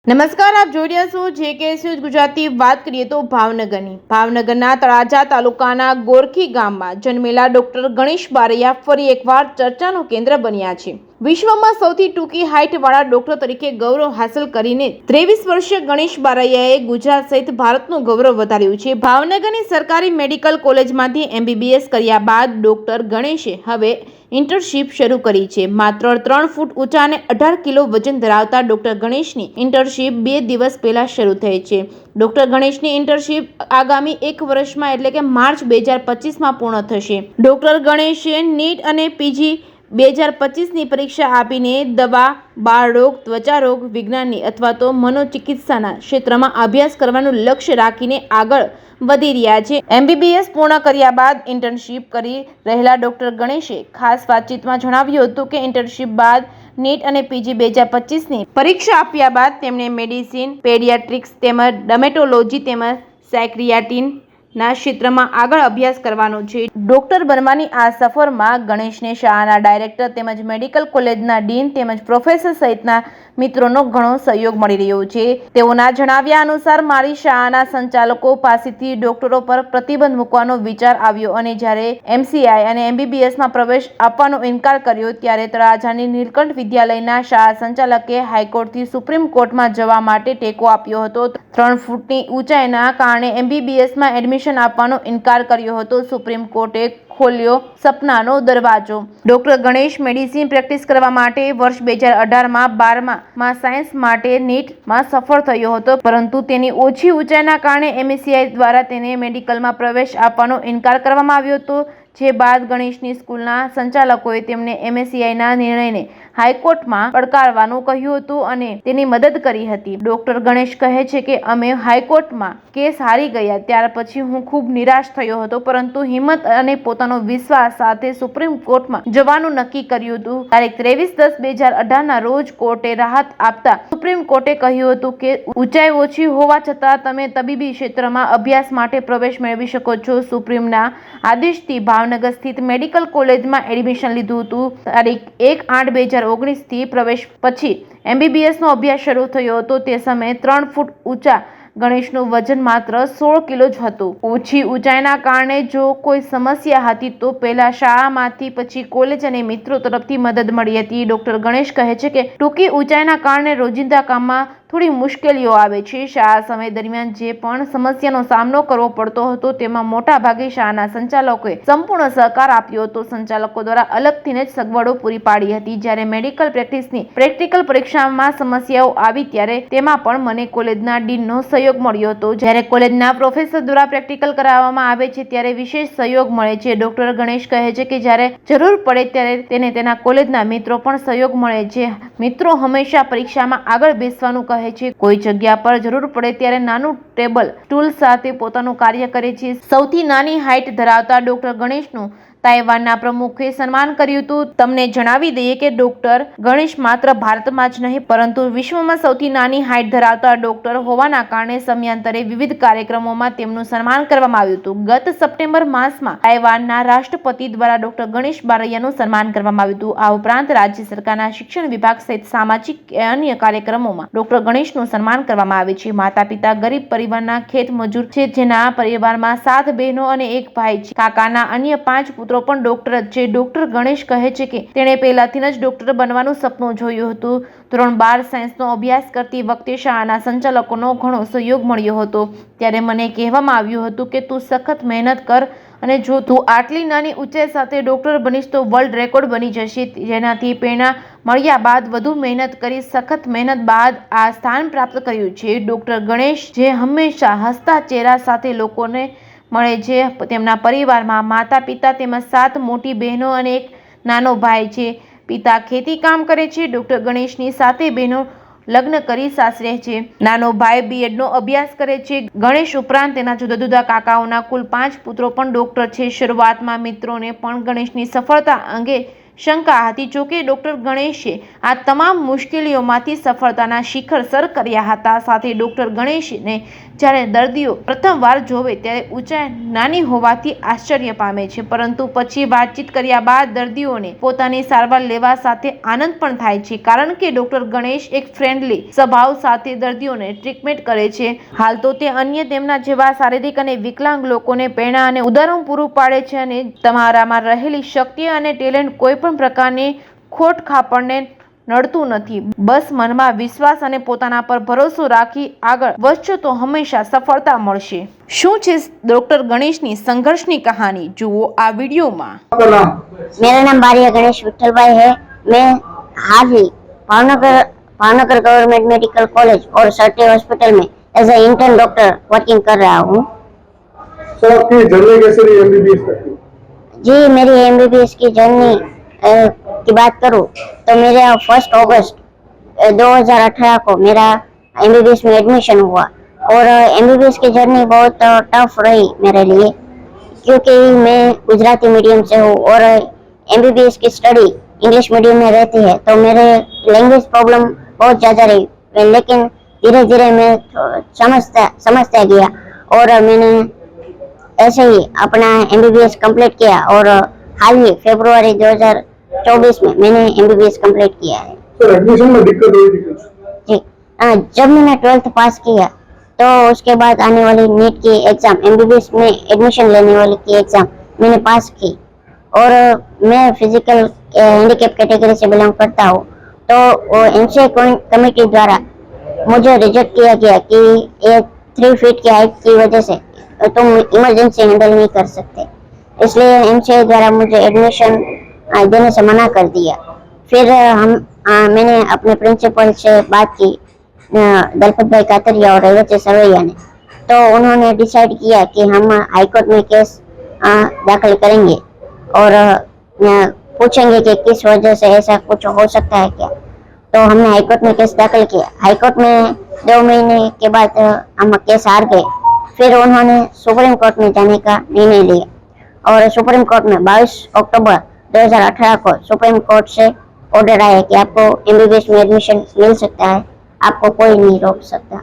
નમસ્કાર, આપ જોઈ રહ્યા છો JKS ગુજરાતી. વાત કરીએ તો ભાવનગરના તળાજા તાલુકાના ગોરખી ગામમાં જન્મેલા ડોક્ટર ગણેશ બારૈયા ફરી એકવાર ચર્ચાનું કેન્દ્ર બન્યા છે. વિશ્વમાં સૌથી ટૂંકી હાઇટવાળા ડોક્ટર તરીકે ગૌરવ હાંસલ કરીને 23 વર્ષીય ગણેશ બારૈયાએ ગુજરાત સહિત ભારતનું ગૌરવ વધાર્યું છે. ભાવનગરની સરકારી મેડિકલ કોલેજમાંથી MBBS કર્યા બાદ ડોક્ટર ગણેશે હવે ઇન્ટર્નશીપ શરૂ કરી છે. માત્ર 3 ફૂટ ઊંચા અને 18 કિલો વજન ધરાવતા ડોક્ટર ગણેશની ઇન્ટર્નશીપ 2 દિવસ પહેલા શરૂ થઈ છે. ડોક્ટર ગણેશની ઇન્ટર્નશીપ આગામી 1 વર્ષમાં એટલે કે માર્ચ 2025માં પૂર્ણ થશે. ડોક્ટર ગણેશે નીટ અને PG 2025ની પરીક્ષા આપીને દવા, બાળરોગ, ત્વચારોગ વિજ્ઞાનની અથવા તો મનોચિકિત્સાના ક્ષેત્રમાં અભ્યાસ કરવાનું લક્ષ્ય રાખીને આગળ વધી રહ્યા છે. MBBS પૂર્ણ કર્યા બાદ ઇન્ટર્નશીપ કરી રહેલા ડોક્ટર ગણેશે ખાસ વાતચીતમાં જણાવ્યું હતું કે ઇન્ટર્નશીપ બાદ નીટ અને PG 2025ની પરીક્ષા આપ્યા બાદ તેમણે મેડિસિન, પેડિયાટ્રિક્સ તેમજ ડર્મેટોલોજી તેમજ સાયક્રિયાટિન ના ક્ષેત્રમાં આગળ અભ્યાસ કરવાનો છે. ડોક્ટર બનવાની આ સફરમાં ગણેશને શાળાના ડાયરેક્ટર તેમજ મેડિકલ કોલેજના ડીન તેમજ પ્રોફેસર સહિતના મિત્રોનો ઘણો સહયોગ મળી રહ્યો છે. તેઓના જણાવ્યા અનુસાર મારી શાળાના સંચાલકો પાસેથી ડોક્ટરો પર પ્રતિબંધ મૂકવાનો વિચાર આવ્યો અને જ્યારે MCI અને MBBSમાં પ્રવેશ આપવાનો ઇનકાર કર્યો ત્યારે તળાજાની નીલકંઠ વિદ્યાલયના શાળા સંચાલકે હાઈકોર્ટથી સુપ્રીમ કોર્ટમાં જવા માટે ટેકો આપ્યો હતો. 3 ફૂટની ઊંચાઈના કારણે MBBSમાં એડમિશન આપવાનો ઇનકાર કર્યો હતો. સુપ્રીમ કોર્ટે ખોલ્યો સપનાનો દરવાજો. ડોક્ટર ગણેશ મેડિસિન પ્રેક્ટિસ કરવા માટે વર્ષ 2018માં 12માં સાયન્સ માટે નીટમાં સફળ થયો હતો, પરંતુ તેની ઓછી ઊંચાઈના કારણે MCI દ્વારા તેને મેડિકલમાં પ્રવેશ આપવાનો ઇનકાર કરવામાં આવ્યો હતો. જે બાદ ગણેશની સ્કૂલના સંચાલકોએ તેમને MCIના નિર્ણયને હાઈકોર્ટમાં પડકારવાનું કહ્યું હતું અને તેની મદદ કરી હતી. ડોક્ટર ગણેશ કહે છે કે અમે હાઈકોર્ટમાં કેસ હારી ગયા ત્યાર પછી હું ખૂબ નિરાશ થયો હતો, પરંતુ હિંમત અને પોતાનો વિશ્વાસ સાથે સુપ્રીમ કોર્ટમાં જવાનું નક્કી કર્યું હતું. તારીખ 23/10/2018ના રોજ કોર્ટે રાહત આપતા સુપ્રીમ કોર્ટે કહ્યું હતું કે ઊંચાઈ ઓછી હોવા છતાં તમે તબીબી ક્ષેત્રમાં અભ્યાસ માટે પ્રવેશ મેળવી શકો છો. સુપ્રીમના આદેશથી ભાવનગર સ્થિત મેડિકલ કોલેજમાં એડમિશન લીધું હતું. તારીખ 1/8/2019થી પ્રવેશ પછી MBBSનો અભ્યાસ શરૂ થયો હતો. તે સમયે 3 ફૂટ ઊંચા ગણેશનું વજન માત્ર 16 કિલો જ હતું. ઓછી ઊંચાઈના કારણે જો કોઈ સમસ્યા હતી તો પહેલા શાળામાંથી, પછી કોલેજ અને મિત્રો તરફથી મદદ મળી હતી. ડોક્ટર ગણેશ કહે છે કે ટૂંકી ઊંચાઈના કારણે રોજિંદા કામમાં થોડી મુશ્કેલીઓ આવે છે. શાળા સમય દરમિયાન જે પણ સમસ્યાનો સામનો કરવો પડતો હતો તેમાં મોટા ભાગે શાળાના સંચાલકોએ સંપૂર્ણ સહકાર આપ્યો હતો. સંચાલકો દ્વારા અલગથી જ સગવડો પૂરી પાડી હતી. જ્યારે મેડિકલ પ્રેક્ટિસની પ્રેક્ટિકલ પરીક્ષામાં સમસ્યાઓ આવી ત્યારે તેમાં પણ મને કોલેજના ડીનનો સહયોગ મળ્યો હતો. જ્યારે કોલેજના પ્રોફેસર દ્વારા પ્રેક્ટિકલ કરાવવામાં આવે છે ત્યારે વિશેષ સહયોગ મળે છે. ડોક્ટર ગણેશ કહે છે કે જ્યારે જરૂર પડે ત્યારે તેને તેના કોલેજના મિત્રો પણ સહયોગ મળે છે. મિત્રો હંમેશા પરીક્ષામાં આગળ બેસવાનું કહે છે. કોઈ જગ્યા પર જરૂર પડે ત્યારે નાનું ટેબલ સ્ટૂલ સાથે પોતાનું કાર્ય કરે છે. સૌથી નાની હાઇટ ધરાવતા ડોક્ટર ગણેશનું તાઇવાનના પ્રમુખે સન્માન કર્યું હતું. તમને જણાવી દઈએ કે ડોક્ટર ગણેશ માત્ર ભારતમાં જ નહીં પરંતુ વિશ્વમાં સૌથી નાની હાઇટ ધરાવતા ડોક્ટર હોવાના કારણે સમયાંતરે વિવિધ કાર્યક્રમોમાં તેમનું સન્માન કરવામાં આવ્યું હતું. ગત સપ્ટેમ્બર માસમાં તાઇવાનના રાષ્ટ્રપતિ દ્વારા ડોક્ટર ગણેશ બારૈયાનું સન્માન કરવામાં આવ્યું હતું. આ ઉપરાંત રાજ્ય સરકારના શિક્ષણ વિભાગ સહિત સામાજિક અન્ય કાર્યક્રમોમાં ડોક્ટર ગણેશનું સન્માન કરવામાં આવે છે. માતા પિતા ગરીબ પરિવારના ખેત મજૂર છે, જેના પરિવારમાં 7 બહેનો અને 1 ભાઈ છે. કાકાના અન્ય 5 પુત્રો પણ ડોક્ટર જ છે. ડોક્ટર ગણેશ કહે છે કે તેણે પહેલાથી જ ડોક્ટર બનવાનું સપનું જોયું હતું. ધોરણ 12 સાયન્સનો અભ્યાસ કરતી વખતે શાળાના સંચાલકોનો ઘણો સહયોગ મળ્યો હતો. ત્યારે મને કહેવામાં આવ્યું હતું કે તું સખત મહેનત કર અને જો તું આટલી નાની ઊંચાઈ સાથે ડોક્ટર બનીશ તો વર્લ્ડ રેકોર્ડ બની જશે. જેનાથી પ્રેરણા મળ્યા બાદ વધુ મહેનત કરી સખત મહેનત બાદ આ સ્થાન પ્રાપ્ત કર્યું છે. ડોક્ટર ગણેશ જે હંમેશા હસતા ચહેરા સાથે લોકોને મળે છે. તેમના પરિવારમાં માતા પિતા તેમજ 7 મોટી બહેનો અને 1 નાનો ભાઈ છે. પિતા ખેતી કામ કરે છે. ડોક્ટર ગણેશની 7 બહેનો લગ્ન કરી સાસરે છે. નાનો ભાઈ B.Edનો અભ્યાસ કરે છે. ગણેશ ઉપરાંત તેના જુદા જુદા કાકાઓના કુલ 5 પુત્રો પણ ડોક્ટર છે. શરૂઆતમાં મિત્રોને પણ ગણેશની સફળતા અંગે શંકા હતી। જોકે ડોક્ટર ગણેશે આ તમામ મુશ્કેલીઓમાંથી સફળતાના શિખર સર કર્યા હતા। સાથે ડોક્ટર ગણેશને જ્યારે દર્દીઓ પ્રથમવાર જોવે ત્યારે ઊંચાઈ નાની હોવાથી આશ્ચર્ય પામે છે, પરંતુ પછી વાતચીત કર્યા બાદ દર્દીઓને પોતાની સારવાર લેવા સાથે આનંદ પણ થાય છે, કારણ કે ડોક્ટર ગણેશ એક ફ્રેન્ડલી સ્વભાવ સાથે દર્દીઓને ટ્રીટમેન્ટ કરે છે। હાલ તો તે અન્ય તેમના જેવા શારીરિક અને વિકલાંગ લોકોને પ્રેરણા અને ઉદાહરણ પૂરું પાડે છે અને તમારામાં રહેલી શક્તિ અને ટેલેન્ટ કોઈ પણ પ્રકારની ખોટ ખાપણને નડતું નથી। બસ મનમાં વિશ્વાસ અને પોતાના પર ભરોસો રાખી આગળ વધશો તો હંમેશા સફળતા મળશે। શું છે ડોક્ટર ગણેશની સંઘર્ષની કહાની, જુઓ આ વિડીયોમાં। मेरा नाम बारिया गणेश विठलभाई है। मैं हाल ही भावनगर गवर्नमेंट मेडिकल कॉलेज और सर्टी हॉस्पिटल में as a intern doctor working कर रहा हूँ। सर आपकी जर्नी कैसे रही एमबीबीएस तक की? जी, मेरी एमबीबीएस की जर्नी की बात करूँ तो मेरा 1 अगस्त 2018 को मेरा एमबीबीएस में एडमिशन हुआ और एमबीबीएस की जर्नी बहुत टफ रही मेरे लिए, क्योंकि मैं गुजराती मीडियम से हूँ और एमबीबीएस की स्टडी इंग्लिश मीडियम में रहती है, तो मेरे लैंग्वेज प्रॉब्लम बहुत ज़्यादा रही। लेकिन धीरे धीरे मैं समझता गया और मैंने ऐसे ही अपना एमबीबीएस कंप्लीट किया और हाल ही फरवरी 2024 में मैंने एमबीबीएस कंप्लीट किया है। सर एडमिशन में दिक्कत हुई थी कुछ? जी, जब मैंने 12th पास किया तो उसके बाद आने वाली नीट की एग्ज़ाम, एमबीबीएस में एडमिशन लेने वाली की एग्ज़ाम मैंने पास की और मैं फिजिकल हैंडीकैप कैटेगरी से बिलोंग करता हूँ, तो एमसीए कमेटी द्वारा मुझे रिजेक्ट किया गया कि ये 3 फीट की हाइट की वजह से तुम इमरजेंसी हैंडल नहीं कर सकते, इसलिए एमसीए द्वारा मुझे एडमिशन देने से मना कर दिया। फिर मैंने अपने प्रिंसिपल से बात की, दलपत भाई कातरिया और रेवती सरवैया ने, तो उन्होंने डिसाइड किया कि हम हाईकोर्ट में केस दाखिल करेंगे और पूछेंगे कि किस वजह से ऐसा कुछ हो सकता है क्या। तो हमने हाईकोर्ट में केस दाखिल किया। हाईकोर्ट में 2 महीने के बाद हम केस हार गए। फिर उन्होंने सुप्रीम कोर्ट में जाने का निर्णय लिया और सुप्रीम कोर्ट में 22 अक्टूबर 2018 को सुप्रीम कोर्ट से ऑर्डर आया कि आपको एमबीबीएस में एडमिशन मिल सकता है, आपको कोई नहीं रोक सकता।